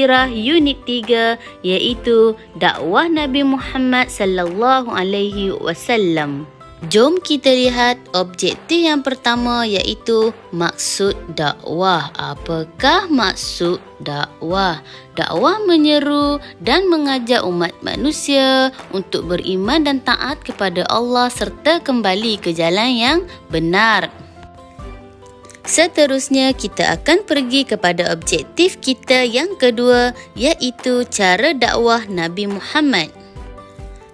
Sirah Unit 3, iaitu dakwah Nabi Muhammad sallallahu alaihi wasallam. Jom kita lihat objektif yang pertama, iaitu maksud dakwah. Apakah maksud dakwah? Dakwah menyeru dan mengajak umat manusia untuk beriman dan taat kepada Allah serta kembali ke jalan yang benar. Seterusnya, kita akan pergi kepada objektif kita yang kedua, iaitu cara dakwah Nabi Muhammad.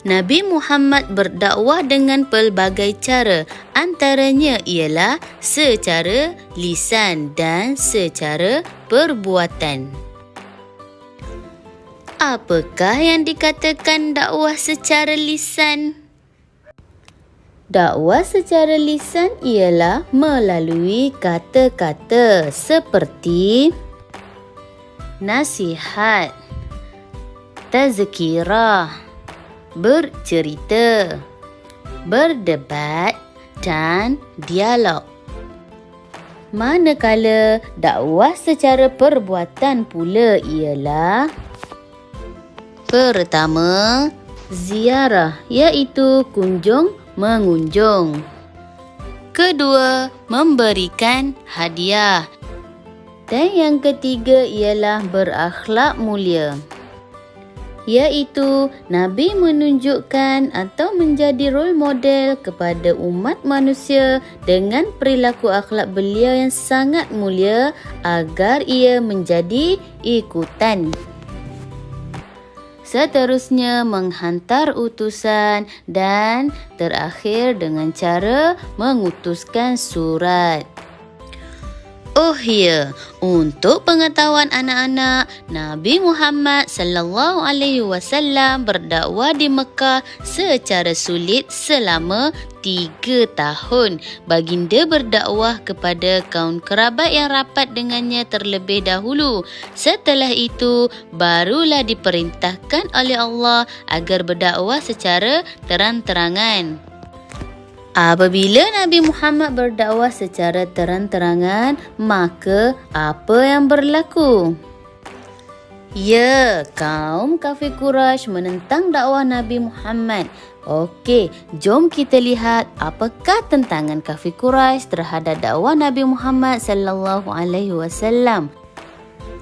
Nabi Muhammad berdakwah dengan pelbagai cara, antaranya ialah secara lisan dan secara perbuatan. Apakah yang dikatakan dakwah secara lisan? Dakwah secara lisan ialah melalui kata-kata seperti nasihat, tazkirah, bercerita, berdebat dan dialog. Manakala dakwah secara perbuatan pula ialah pertama, ziarah, iaitu kunjung mengunjung. Kedua, memberikan hadiah. Dan yang ketiga ialah berakhlak mulia, iaitu Nabi menunjukkan atau menjadi role model kepada umat manusia dengan perilaku akhlak beliau yang sangat mulia agar ia menjadi ikutan. Seterusnya, menghantar utusan dan terakhir dengan cara mengutuskan surat. Oh ya, untuk pengetahuan anak-anak, Nabi Muhammad sallallahu alaihi wasallam berdakwah di Mekah secara sulit selama 3 tahun. Baginda berdakwah kepada kaum kerabat yang rapat dengannya terlebih dahulu. Setelah itu, barulah diperintahkan oleh Allah agar berdakwah secara terang-terangan. Apabila Nabi Muhammad berdakwah secara terang-terangan, maka apa yang berlaku? Ya, kaum kafir Quraisy menentang dakwah Nabi Muhammad. Okey, jom kita lihat apakah tentangan kafir Quraisy terhadap dakwah Nabi Muhammad sallallahu alaihi wasallam.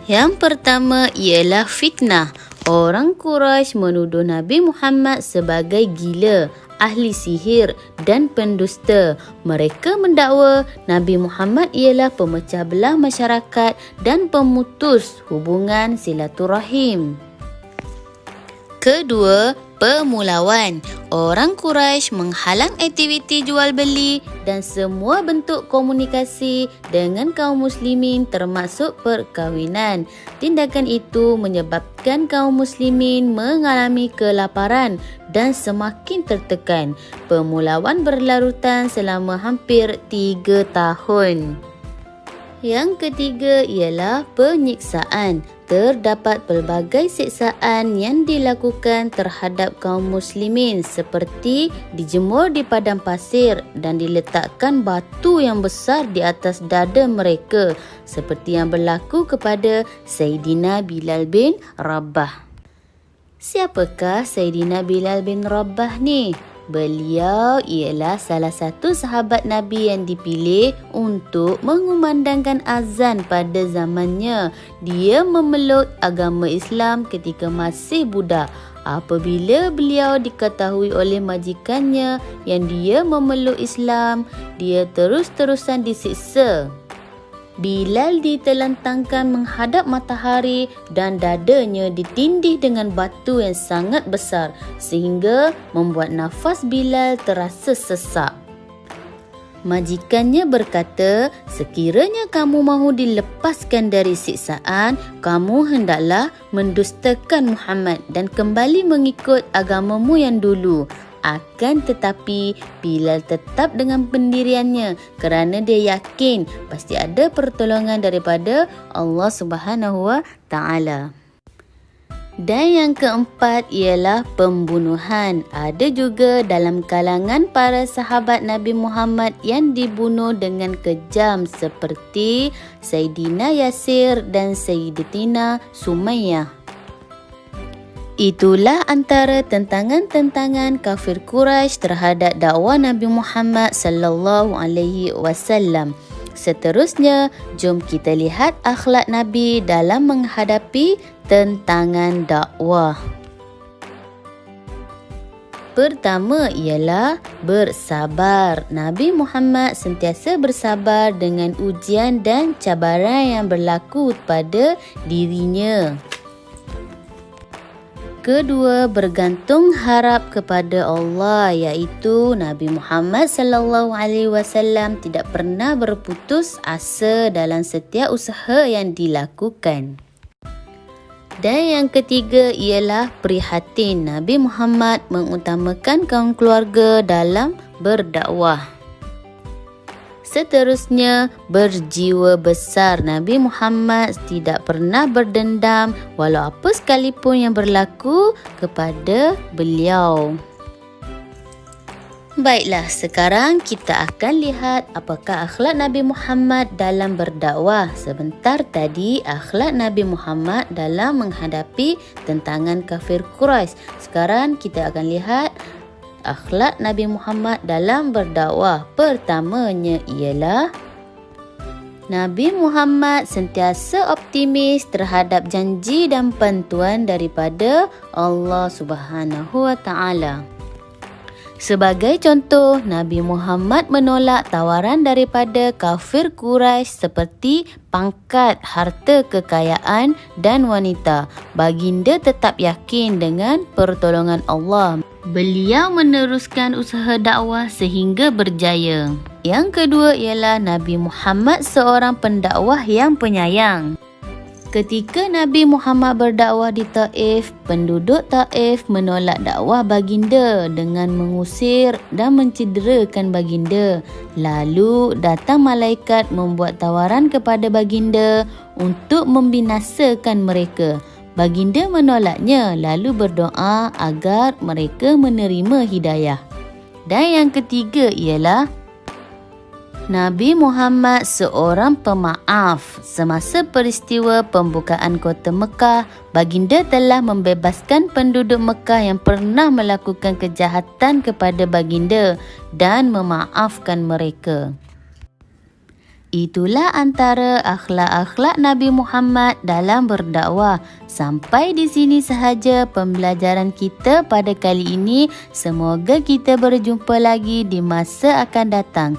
Yang pertama ialah fitnah. Orang Quraisy menuduh Nabi Muhammad sebagai gila, ahli sihir dan pendusta. Mereka mendakwa Nabi Muhammad ialah pemecah belah masyarakat dan pemutus hubungan silaturahim. Kedua, pemulauan. Orang Quraisy menghalang aktiviti jual beli dan semua bentuk komunikasi dengan kaum muslimin termasuk perkahwinan. Tindakan itu menyebabkan kaum muslimin mengalami kelaparan dan semakin tertekan. Pemulauan berlarutan selama hampir 3 tahun. Yang ketiga ialah penyiksaan. Terdapat pelbagai siksaan yang dilakukan terhadap kaum muslimin seperti dijemur di padang pasir dan diletakkan batu yang besar di atas dada mereka seperti yang berlaku kepada Sayyidina Bilal bin Rabah. Siapakah Sayyidina Bilal bin Rabah ni? Beliau ialah salah satu sahabat Nabi yang dipilih untuk mengumandangkan azan pada zamannya. Dia memeluk agama Islam ketika masih budak. Apabila beliau diketahui oleh majikannya yang dia memeluk Islam, dia terus-terusan disiksa. Bilal ditelentangkan menghadap matahari dan dadanya ditindih dengan batu yang sangat besar sehingga membuat nafas Bilal terasa sesak. Majikannya berkata, sekiranya kamu mahu dilepaskan dari siksaan, kamu hendaklah mendustakan Muhammad dan kembali mengikut agamamu yang dulu. Akan tetapi Bilal tetap dengan pendiriannya kerana dia yakin pasti ada pertolongan daripada Allah Subhanahu Wa Taala. Dan yang keempat ialah pembunuhan. Ada juga dalam kalangan para sahabat Nabi Muhammad yang dibunuh dengan kejam seperti Sayyidina Yasir dan Sayyidatina Sumayyah. Itulah antara tentangan-tentangan kafir Quraisy terhadap dakwah Nabi Muhammad sallallahu alaihi wasallam. Seterusnya, jom kita lihat akhlak Nabi dalam menghadapi tentangan dakwah. Pertama ialah bersabar. Nabi Muhammad sentiasa bersabar dengan ujian dan cabaran yang berlaku pada dirinya. Kedua, bergantung harap kepada Allah, iaitu Nabi Muhammad sallallahu alaihi wasallam tidak pernah berputus asa dalam setiap usaha yang dilakukan. Dan yang ketiga ialah prihatin. Nabi Muhammad mengutamakan kaum keluarga dalam berdakwah. Seterusnya, berjiwa besar. Nabi Muhammad tidak pernah berdendam walau apa sekalipun yang berlaku kepada beliau. Baiklah, sekarang kita akan lihat apakah akhlak Nabi Muhammad dalam berdakwah. Sebentar tadi, akhlak Nabi Muhammad dalam menghadapi tentangan kafir Quraisy. Sekarang kita akan lihat akhlak Nabi Muhammad dalam berdakwah. Pertamanya ialah Nabi Muhammad sentiasa optimis terhadap janji dan bantuan daripada Allah Subhanahu wa taala. Sebagai contoh, Nabi Muhammad menolak tawaran daripada kafir Quraisy seperti pangkat, harta kekayaan dan wanita. Baginda tetap yakin dengan pertolongan Allah. Beliau meneruskan usaha dakwah sehingga berjaya. Yang kedua ialah Nabi Muhammad seorang pendakwah yang penyayang. Ketika Nabi Muhammad berdakwah di Taif, penduduk Taif menolak dakwah baginda dengan mengusir dan mencederakan baginda. Lalu datang malaikat membuat tawaran kepada baginda untuk membinasakan mereka. Baginda menolaknya lalu berdoa agar mereka menerima hidayah. Dan yang ketiga ialah Nabi Muhammad seorang pemaaf. Semasa peristiwa pembukaan kota Mekah, baginda telah membebaskan penduduk Mekah yang pernah melakukan kejahatan kepada baginda dan memaafkan mereka. Itulah antara akhlak-akhlak Nabi Muhammad dalam berdakwah. Sampai di sini sahaja pembelajaran kita pada kali ini. Semoga kita berjumpa lagi di masa akan datang.